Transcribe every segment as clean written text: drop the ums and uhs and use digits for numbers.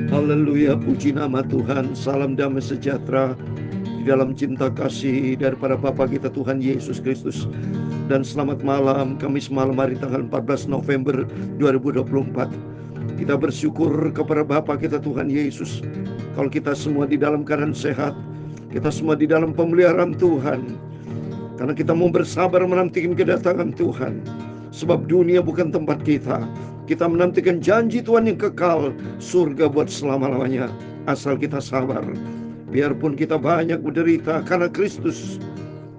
Haleluya, puji nama Tuhan. Salam damai sejahtera di dalam cinta kasih daripada Bapa kita Tuhan Yesus Kristus. Dan selamat malam, Kamis malam hari tanggal 14 November 2024. Kita bersyukur kepada Bapa kita Tuhan Yesus. Kalau kita semua di dalam keadaan sehat, kita semua di dalam pemeliharaan Tuhan. Karena kita mau bersabar menantikan kedatangan Tuhan. Sebab dunia bukan tempat kita. Kita menantikan janji Tuhan yang kekal, surga buat selama-lamanya. Asal kita sabar. Biarpun kita banyak menderita karena Kristus,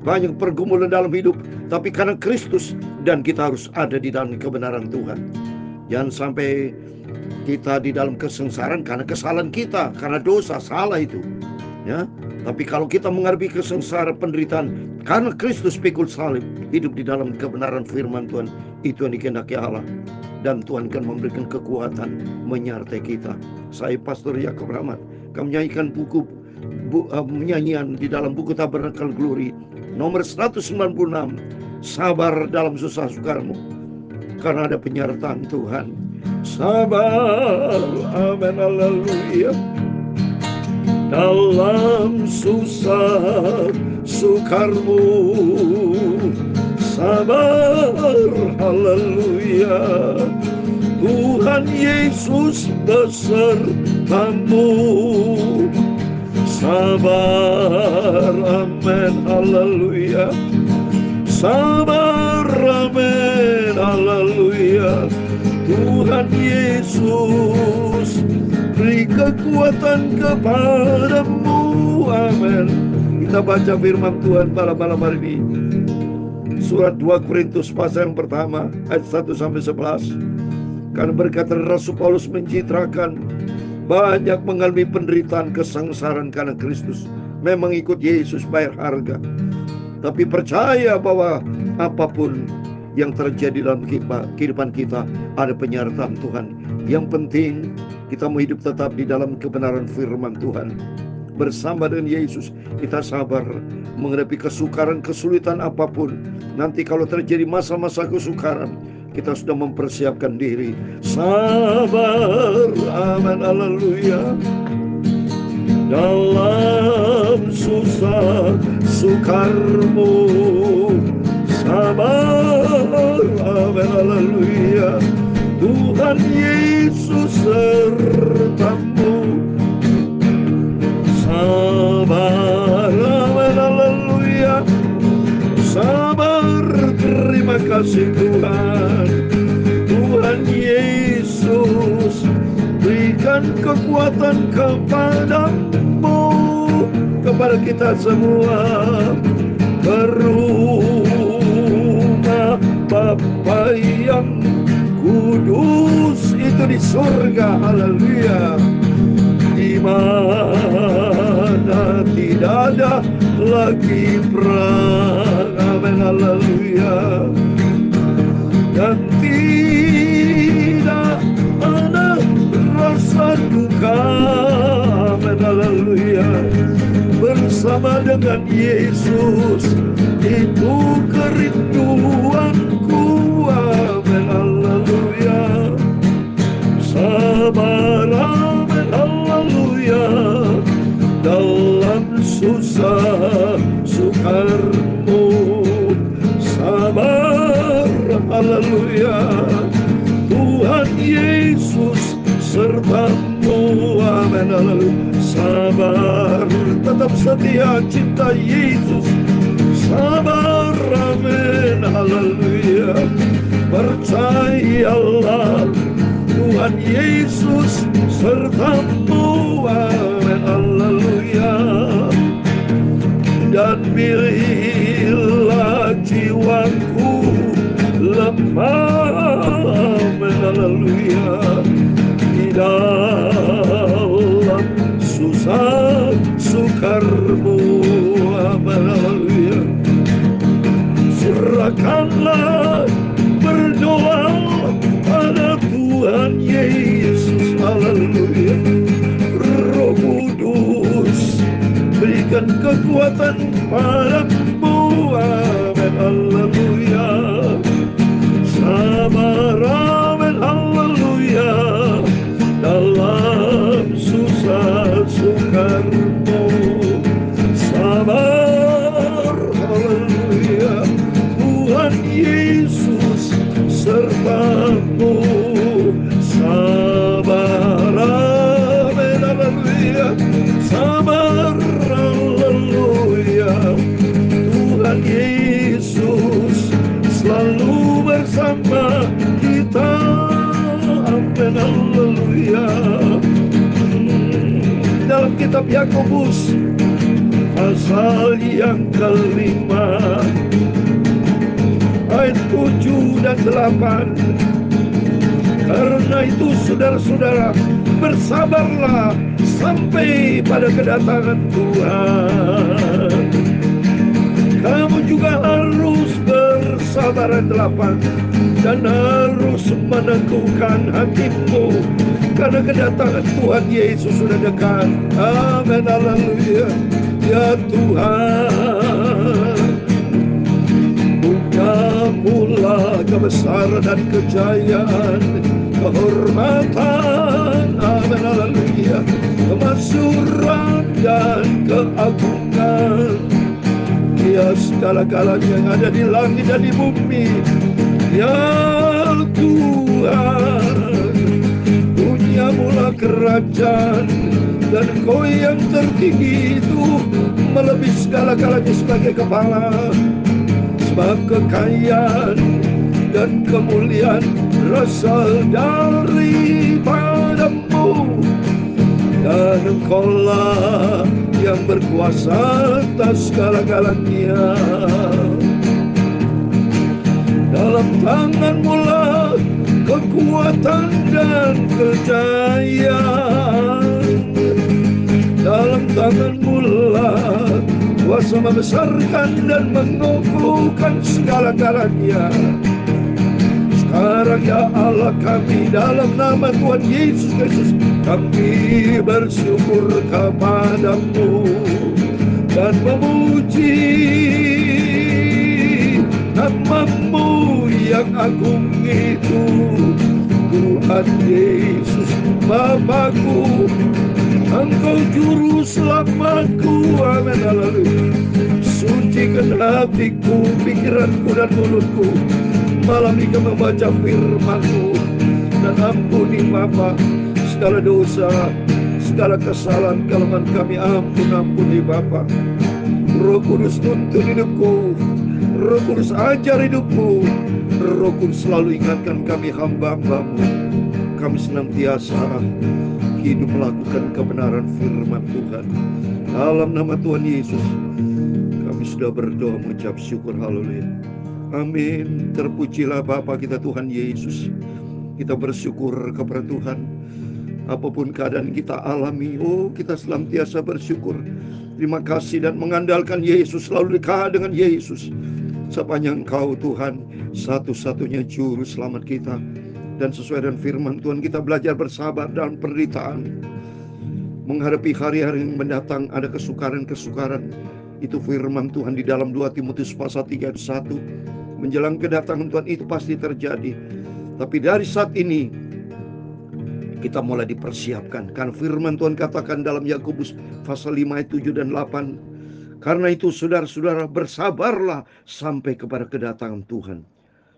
banyak pergumulan dalam hidup, tapi karena Kristus, dan kita harus ada di dalam kebenaran Tuhan. Jangan sampai kita di dalam kesengsaraan karena kesalahan kita, karena dosa, salah itu. Ya, tapi kalau kita menghadapi kesengsaraan, penderitaan karena Kristus pikul salib, hidup di dalam kebenaran firman Tuhan, itu yang dikehendaki Allah. Dan Tuhan akan memberikan kekuatan menyertai kita. Saya Pastor Yakub Rahmat, kami menyanyikan nyanyian di dalam buku Tabernakel Glory nomor 196, sabar dalam susah sukarmu, karena ada penyertaan Tuhan. Sabar, amin, haleluya, dalam susah sukarmu. Sabar, haleluya, Tuhan Yesus besertamu. Sabar, amin, haleluya. Sabar, amin, haleluya. Tuhan Yesus beri kekuatan kepadamu, amin. Kita baca firman Tuhan malam hari ini. Surat 2 Korintus pasal yang pertama ayat 1-11. Karena berkata Rasul Paulus mencitrakan banyak mengalami penderitaan kesengsaraan karena Kristus. Memang ikut Yesus bayar harga. Tapi percaya bahwa apapun yang terjadi dalam kehidupan kita, ada penyertaan Tuhan. Yang penting kita mau hidup tetap di dalam kebenaran firman Tuhan. Bersama dengan Yesus kita sabar menghadapi kesukaran, kesulitan apapun. Nanti kalau terjadi masa-masa kesukaran, kita sudah mempersiapkan diri. Sabar, amin, haleluya, dalam susah sukarmu. Sabar, amin, haleluya, Tuhan Yesus sertamu. Sabar, amin, haleluya, sabar, terima kasih Tuhan. Tuhan Yesus berikan kekuatan kepadamu, kepada kita semua. Ke rumah Bapa yang kudus itu di surga, haleluya, di mana tidak ada lagi perang, amin, haleluya, dan tidak ada rasa duka, amin, haleluya. Bersama dengan Yesus itu kerinduanku, amin, haleluya. Sabar, amin, haleluya, dalam susah sukarmu. Sabar, haleluya, Tuhan Yesus sertamu, amin, haleluya. Sabar, tetap setia cinta Yesus. Sabar, amin, haleluya. Percayalah Tuhan Yesus sertamu, amin, haleluya. Dan bila jiwaku lemah, amin, haleluya, di dalam susah sukarmu, amin, haleluya. Serahkanlah, berdoa pada Tuhan Yesus, haleluya. Roh Kudus berikan kekuatan padamu, amin, haleluya. Sabar, amin, haleluya, dalam haleluya. Dalam kitab Yakobus pasal yang kelima ayat 7 dan 8. Karena itu saudara-saudara, bersabarlah sampai pada kedatangan Tuhan. Kamu juga harus bersabar, 8, dan harus meneguhkan hatimu karena kedatangan Tuhan Yesus sudah dekat. Amin, haleluya. Ya Tuhan, mula kebesaran dan kejayaan, kehormatan, amin, haleluya, kemasyuran dan keagungan, ya segala-galanya yang ada di langit dan di bumi. Ya Tuhan, dunia mula kerajaan, dan Kau yang tertinggi itu melebihi segala-galanya sebagai kepala. Sebab kekayaan dan kemuliaan berasal daripadamu, dan Engkaulah yang berkuasa atas segala-galanya. Dalam tangan-Mu lah kekuatan dan kejayaan. Dalam tangan-Mu lah kuasa membesarkan dan mengukuhkan segala-galanya. Sekarang ya Allah kami, dalam nama Tuhan Yesus Kristus, kami bersyukur kepadamu dan memuji nama-Mu yang agung itu, Tuhan Yesus Bapakku. Engkau juru selamatku, amin, haleluya. Sucikan hatiku, pikiranku dan mulutku malam ini membaca firman-Mu, dan ampuni Bapa segala dosa, segala kesalahan kelemahan kami, ampuni Bapa. Roh Kudus tuntun hidupku, Roh Kudus ajar hidupku, Roh Kudus selalu ingatkan kami hamba-Mu. Kami senantiasa hidup melakukan kebenaran firman Tuhan. Dalam nama Tuhan Yesus kami sudah berdoa mengucap syukur, haleluya. Amin. Terpujilah Bapa kita Tuhan Yesus. Kita bersyukur kepada Tuhan. Apapun keadaan kita alami, kita senantiasa bersyukur. Terima kasih dan mengandalkan Yesus, selalu dekat dengan Yesus. Sepanjang Engkau Tuhan satu-satunya juru selamat kita. Dan sesuai dengan firman Tuhan, kita belajar bersabar dalam penderitaan. Menghadapi hari-hari yang mendatang ada kesukaran-kesukaran. Itu firman Tuhan di dalam 2 Timotius pasal 3 ayat 1. Menjelang kedatangan Tuhan itu pasti terjadi. Tapi dari saat ini kita mulai dipersiapkan. Karena firman Tuhan katakan dalam Yakobus pasal 5 ayat 7 dan 8. Karena itu saudara-saudara, bersabarlah sampai kepada kedatangan Tuhan.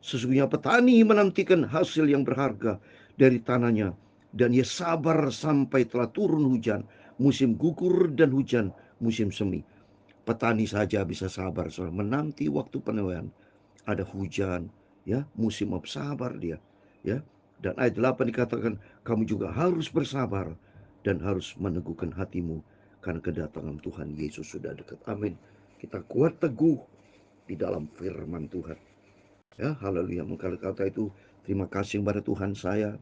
Sesungguhnya petani menantikan hasil yang berharga dari tanahnya, dan ia sabar sampai telah turun hujan, musim gugur dan hujan, musim semi. Petani saja bisa sabar, saudara, menanti waktu penuaian. Ada hujan, ya, musim sabar dia, ya. Dan ayat 8 dikatakan, kamu juga harus bersabar dan harus meneguhkan hatimu karena kedatangan Tuhan Yesus sudah dekat. Amin. Kita kuat teguh di dalam firman Tuhan. Ya, haleluya. Maka kata itu, terima kasih kepada Tuhan, saya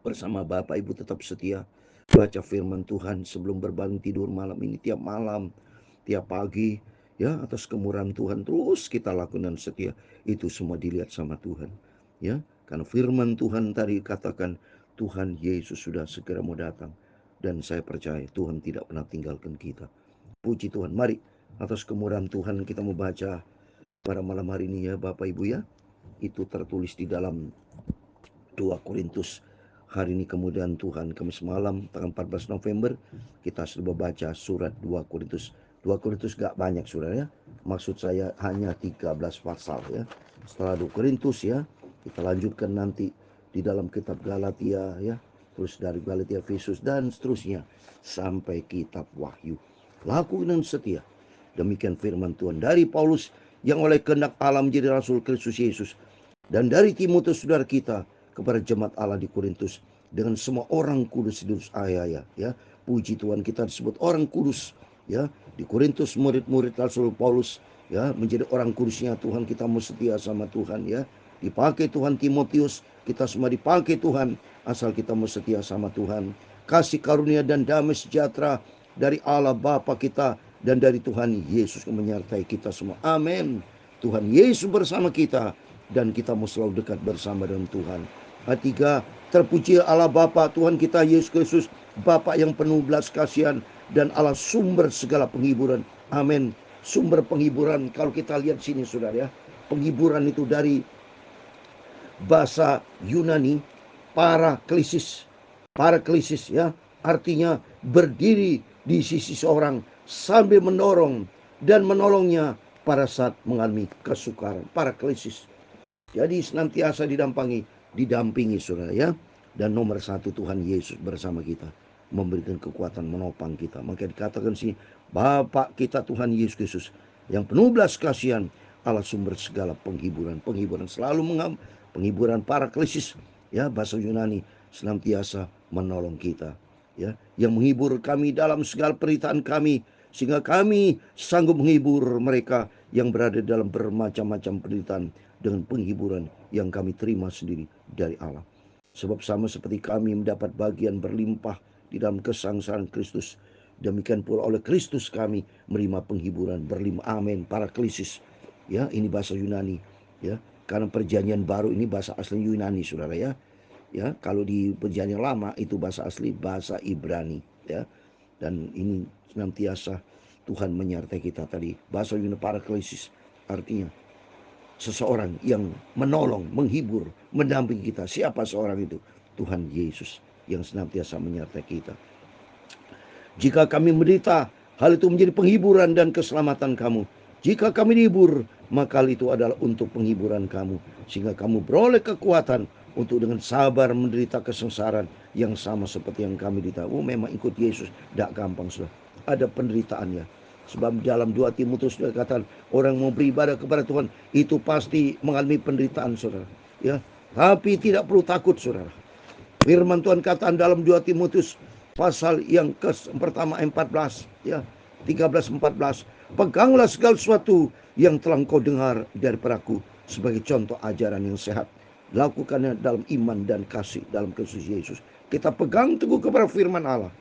bersama Bapak Ibu tetap setia baca firman Tuhan sebelum berbangun tidur malam ini, tiap malam, tiap pagi, ya, atas kemurahan Tuhan terus kita lakukan dan setia. Itu semua dilihat sama Tuhan, ya. Karena firman Tuhan tadi katakan Tuhan Yesus sudah segera mau datang, dan saya percaya Tuhan tidak pernah tinggalkan kita. Puji Tuhan. Mari atas kemurahan Tuhan kita membaca pada malam hari ini, ya Bapak Ibu, ya. Itu tertulis di dalam 2 Korintus. Hari ini kemudian Tuhan, Kamis malam tanggal 14 November kita sudah membaca surat 2 Korintus. 2 Korintus gak banyak, saudara, ya. Maksud saya hanya 13 pasal, ya. Setelah 2 Korintus, ya, kita lanjutkan nanti di dalam kitab Galatia, ya. Terus dari Galatia, Efesus dan seterusnya sampai kitab Wahyu. Lakukan dan setia. Demikian firman Tuhan dari Paulus yang oleh kehendak Allah menjadi rasul Kristus Yesus, dan dari Timotius saudara kita kepada jemaat Allah di Korintus, dengan semua orang kudus di ayah ya. Puji Tuhan, kita disebut orang kudus ya. Di Korintus murid-murid Rasul Paulus ya, menjadi orang kudusnya Tuhan, kita mau setia sama Tuhan ya. Dipakai Tuhan Timotius, kita semua dipakai Tuhan asal kita mau setia sama Tuhan. Kasih karunia dan damai sejahtera dari Allah Bapa kita dan dari Tuhan Yesus yang menyertai kita semua. Amin. Tuhan Yesus bersama kita dan kita mau selalu dekat bersama dengan Tuhan. Ayat 3, terpuji Allah Bapa Tuhan kita Yesus Kristus, Bapa yang penuh belas kasihan dan Allah sumber segala penghiburan. Amin. Sumber penghiburan, kalau kita lihat sini saudara ya, penghiburan itu dari bahasa Yunani paraklesis. Paraklesis ya, artinya berdiri di sisi seorang sambil mendorong dan menolongnya pada saat mengalami kesukaran. Paraklesis. Jadi senantiasa didampingi saudara ya. Dan nomor satu, Tuhan Yesus bersama kita, memberikan kekuatan, menopang kita. Maka dikatakan sini, Bapa kita Tuhan Yesus Kristus yang penuh belas kasihan, Allah sumber segala penghiburan. Penghiburan selalu penghiburan paraklesis ya, bahasa Yunani, senantiasa menolong kita ya, yang menghibur kami dalam segala penderitaan kami, sehingga kami sanggup menghibur mereka yang berada dalam bermacam-macam penderitaan dengan penghiburan yang kami terima sendiri dari Allah. Sebab sama seperti kami mendapat bagian berlimpah di dalam kesengsaraan Kristus, demikian pula oleh Kristus kami menerima penghiburan berlimpah. Amin. Paraklesis ya, ini bahasa Yunani ya, karena perjanjian baru ini bahasa asli Yunani saudara ya. Ya, kalau di perjanjian lama itu bahasa asli bahasa Ibrani ya. Dan ini senantiasa Tuhan menyertai kita tadi. Bahasa Yunani paraklesis artinya seseorang yang menolong, menghibur, mendampingi kita. Siapa seorang itu? Tuhan Yesus yang senantiasa menyertai kita. Jika kami menderita, hal itu menjadi penghiburan dan keselamatan kamu. Jika kami dihibur, maka hal itu adalah untuk penghiburan kamu, sehingga kamu beroleh kekuatan untuk dengan sabar menderita kesengsaraan yang sama seperti yang kami derita. Memang ikut Yesus tidak gampang sudah. Ada penderitaannya. Sebab dalam 2 Timotius dikatakan orang mau beribadah kepada Tuhan itu pasti mengalami penderitaan saudara ya. Tapi tidak perlu takut saudara. Firman Tuhan katakan dalam 2 Timotius pasal yang pertama 14 ya, 13-14, peganglah segala sesuatu yang telah engkau dengar daripadaku sebagai contoh ajaran yang sehat. Lakukannya dalam iman dan kasih dalam Kristus Yesus. Kita pegang teguh kepada firman Allah.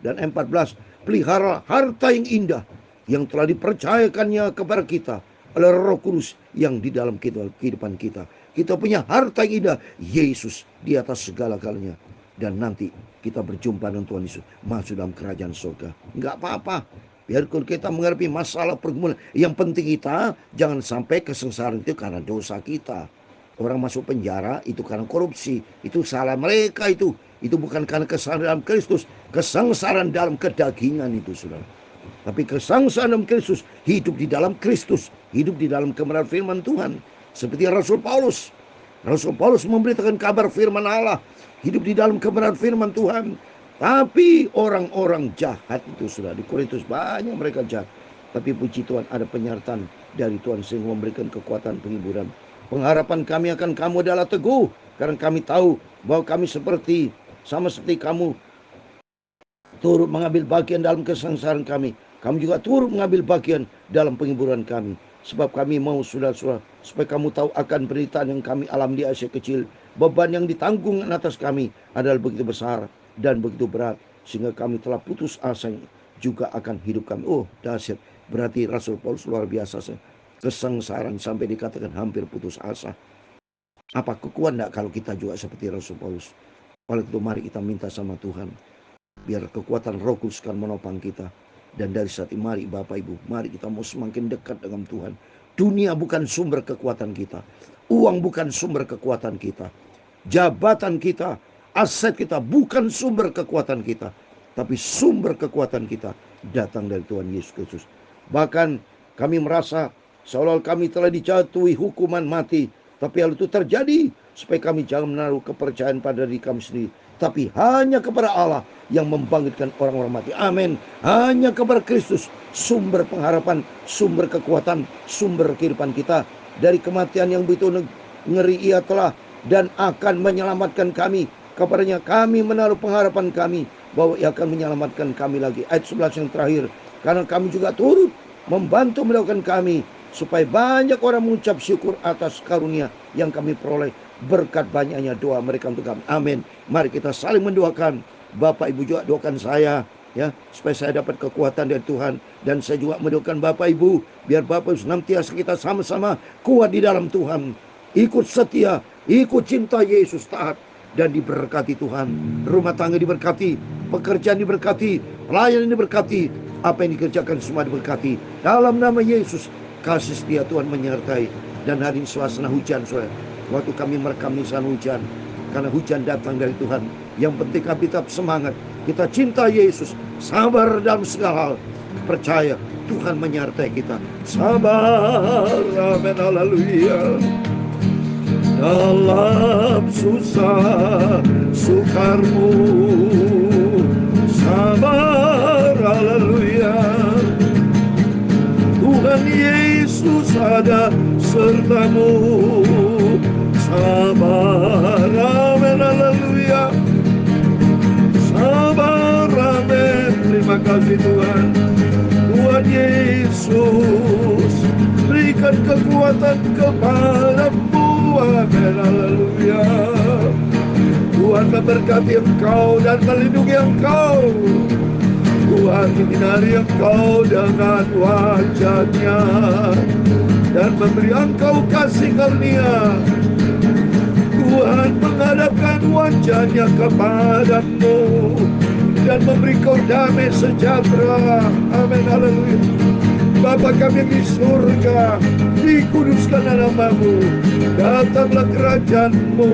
Dan 14, pelihara harta yang indah yang telah dipercayakannya kepada kita oleh Roh Kudus yang di dalam kehidupan kita. Kita punya harta yang indah, Yesus di atas segala-galanya. Dan nanti kita berjumpa dengan Tuhan Yesus, masuk dalam kerajaan surga. Enggak apa-apa, biarpun kita menghadapi masalah pergumulan, yang penting kita jangan sampai kesengsaraan itu karena dosa kita. Orang masuk penjara itu karena korupsi, itu salah mereka itu. Itu bukan karena kesengsaraan dalam Kristus, kesengsaraan dalam kedagingan itu saudara. Tapi kesengsaraan dalam Kristus, hidup di dalam Kristus, hidup di dalam kebenaran firman Tuhan. Seperti Rasul Paulus. Rasul Paulus memberitakan kabar firman Allah, hidup di dalam kebenaran firman Tuhan. Tapi orang-orang jahat itu sudah di Korintus banyak mereka jahat. Tapi puji Tuhan ada penyertaan dari Tuhan sehingga memberikan kekuatan penghiburan. Pengharapan kami akan kamu adalah teguh, karena kami tahu bahwa kami sama seperti kamu turut mengambil bagian dalam kesengsaraan kami. Kami juga turut mengambil bagian dalam penghiburan kami. Sebab kami mau saudara-saudara, supaya kamu tahu akan penderitaan yang kami alami di Asia kecil. Beban yang ditanggung atas kami adalah begitu besar dan begitu berat, sehingga kami telah putus asa juga akan hidup kami. Oh dahsyat, berarti Rasul Paulus luar biasa. Kesengsaraan sampai dikatakan hampir putus asa. Apa kekuatan enggak kalau kita juga seperti Rasul Paulus? Oleh itu mari kita minta sama Tuhan, biar kekuatan Roh Kudus kan menopang kita. Dan dari saat ini mari Bapak Ibu, mari kita mau semakin dekat dengan Tuhan. Dunia bukan sumber kekuatan kita, uang bukan sumber kekuatan kita, jabatan kita, aset kita bukan sumber kekuatan kita, tapi sumber kekuatan kita datang dari Tuhan Yesus Kristus. Bahkan kami merasa seolah kami telah dijatuhi hukuman mati, tapi hal itu terjadi supaya kami jangan menaruh kepercayaan pada diri kami sendiri, tapi hanya kepada Allah yang membangkitkan orang-orang mati. Amin. Hanya kepada Kristus sumber pengharapan, sumber kekuatan, sumber kehidupan kita. Dari kematian yang begitu ngeri Ia telah dan akan menyelamatkan kami kepadanya kami menaruh pengharapan kami bahwa Ia akan menyelamatkan kami lagi. Ayat 11 yang terakhir, karena kami juga turut membantu mendoakan kami supaya banyak orang mengucap syukur atas karunia yang kami peroleh berkat banyaknya doa mereka untuk kami. Amin. Mari kita saling mendoakan. Bapak Ibu juga doakan saya, ya, supaya saya dapat kekuatan dari Tuhan, dan saya juga mendoakan Bapak Ibu biar Bapak Ibu senantiasa kita sama-sama kuat di dalam Tuhan, ikut setia, ikut cinta Yesus, taat dan diberkati Tuhan. Rumah tangga diberkati, pekerjaan diberkati, pelayanan diberkati, apa yang dikerjakan semua diberkati dalam nama Yesus. Kasih setia Tuhan menyertai. Dan hari ini suasana hujan, saudara. Waktu kami merekam di sana hujan, karena hujan datang dari Tuhan. Yang penting kami tetap semangat. Kita cinta Yesus, sabar dalam segala hal, percaya Tuhan menyertai kita. Sabar, amin, haleluya. Dalam susah sukarmu, sabar, haleluya. Tuhan Yesus ada sertamu, sabar, amin, haleluya. Sabar, amin, terima kasih Tuhan. Tuhan Yesus berikan kekuatan kepadamu, amin, haleluya. Tuhan memberkati engkau dan melindungi engkau. Tuhan menyinari engkau dengan wajah-Nya dan memberi engkau kasih karunia. Tuhan menghadapkan wajah-Nya kepadamu dan memberi kau damai sejahtera. Amin, haleluya. Bapa kami yang di surga, dikuduskan namamu, datanglah kerajaan-Mu,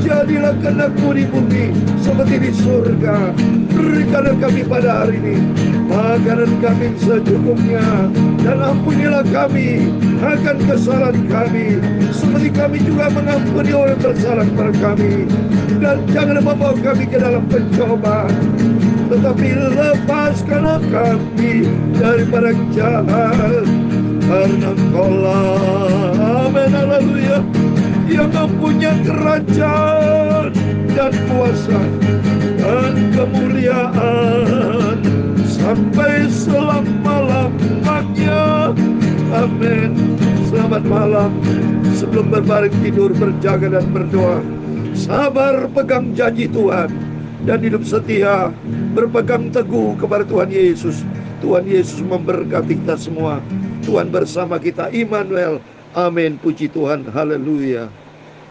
jadilah kehendak-Mu di bumi seperti di surga. Berikanlah kami pada hari ini makanan kami secukupnya, dan ampunilah kami akan kesalahan kami, seperti kami juga mengampuni orang bersalah kepada kami. Dan jangan membawa kami ke dalam pencobaan, tetapi lepaskanlah kami daripada yang jahat, karena Engkau-lah, amin, haleluya, yang mempunyai kerajaan dan kuasa dan kemuliaan sampai selama-lamanya. Amin. Selamat malam. Sebelum berbaring tidur, berjaga dan berdoa. Sabar pegang janji Tuhan dan hidup setia, berpegang teguh kepada Tuhan Yesus. Tuhan Yesus memberkati kita semua. Tuhan bersama kita, Immanuel. Amin. Puji Tuhan. Haleluya.